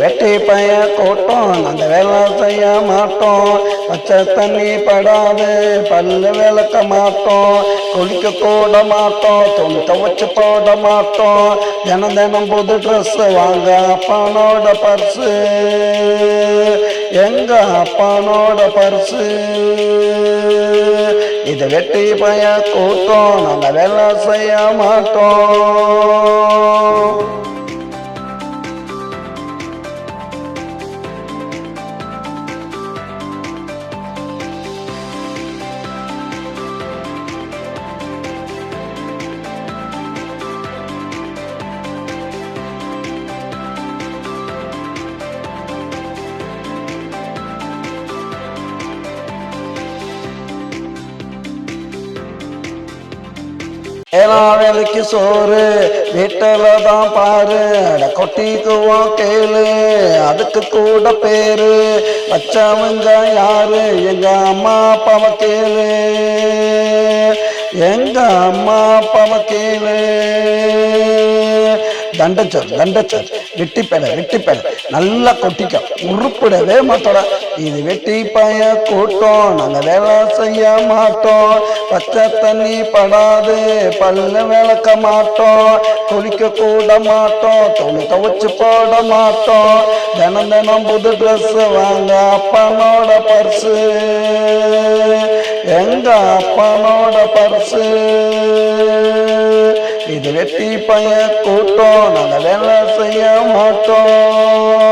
வெட்டி பைய கூட்டம் அந்த வேலை செய்ய மாட்டோம். பச்சை தண்ணி படாது பல்லு விளக்க மாட்டோம். குளிக்க கூட மாட்டோம். துணி துவைச்சு போட மாட்டோம். தினம் தினம் புது ட்ரெஸ் வாங்க அப்பனோட பர்ஸு, எங்க அப்பனோட பர்ஸு. இது வெட்டி பைய கூட்டம் நாங்க வேலை செய்ய மாட்டோம். வேலைக்கு சோறு வீட்டில தான் பாரு, கொட்டிக்குவோம் கேளு அதுக்கு கூட பேரு. வச்சவங்க யாரு எங்க அம்மா அப்பாவை கேளு, எங்க அம்மா அப்பாவை கேளு. தண்டச்சோர் தண்டச்சோர் வெட்டிப்பேட நல்லா கொட்டிக்க உருப்பிடவே மாட்டோட. இது வெட்டி பைய கூட்டம் நாங்க வேலை செய்ய மாட்டோம். பச்சை தண்ணி படாது பல்ல விளக்க மாட்டோம். குளிக்க கூட மாட்டோம். துணி துவைச்சு போட மாட்டோம். தினம் தினம் புது ட்ரெஸ் வாங்க அப்பனோட பர்ஸு, எங்க அப்பனோட பர்ஸு. இது வெட்டி பைய கூட்டம் நாங்க வேலை செய்ய மாட்டோம்.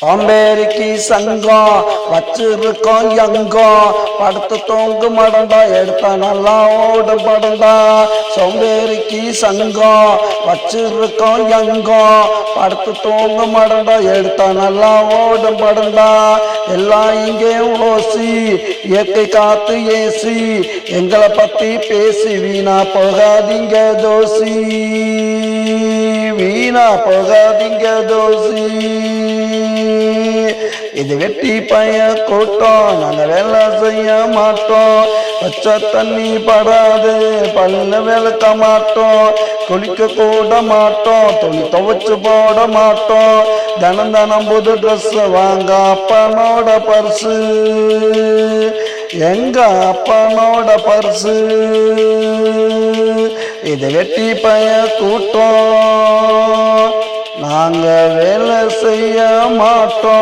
சோம்பேறிக்கு சங்கம் வச்சிருக்கோம் எங்கம். படுத்து தூங்கு மடண்டா எடுத்தா நல்லா ஓடும் படண்டா. சோம்பேறிக்கு சங்கம் வச்சிருக்கோம் எங்கம். படுத்து தூங்கு மடண்டா எடுத்தா நல்லா ஓடும் படண்டா. எல்லாம் இங்கே ஓசி இயற்கை காத்து ஏசி. எங்களை பத்தி பேசி வீணா போகாதீங்க தோசி, வீணா போகாதீங்க தோசி. இது வெட்டி பைய கூட்டம் நாங்க வேலை செய்ய மாட்டோம். பச்சை தண்ணி படாது பல்ல விளக்க மாட்டோம். குளிக்க கூட மாட்டோம். துணி துவைச்சு போட மாட்டோம். தினம் தினம் புது ட்ரெஸ் வாங்க அப்பனோட பர்ஸு, எங்க அப்பனோட பர்ஸு. இது வெட்டி பைய கூட்டம் நாங்க வேலை செய்ய மாட்டோம்.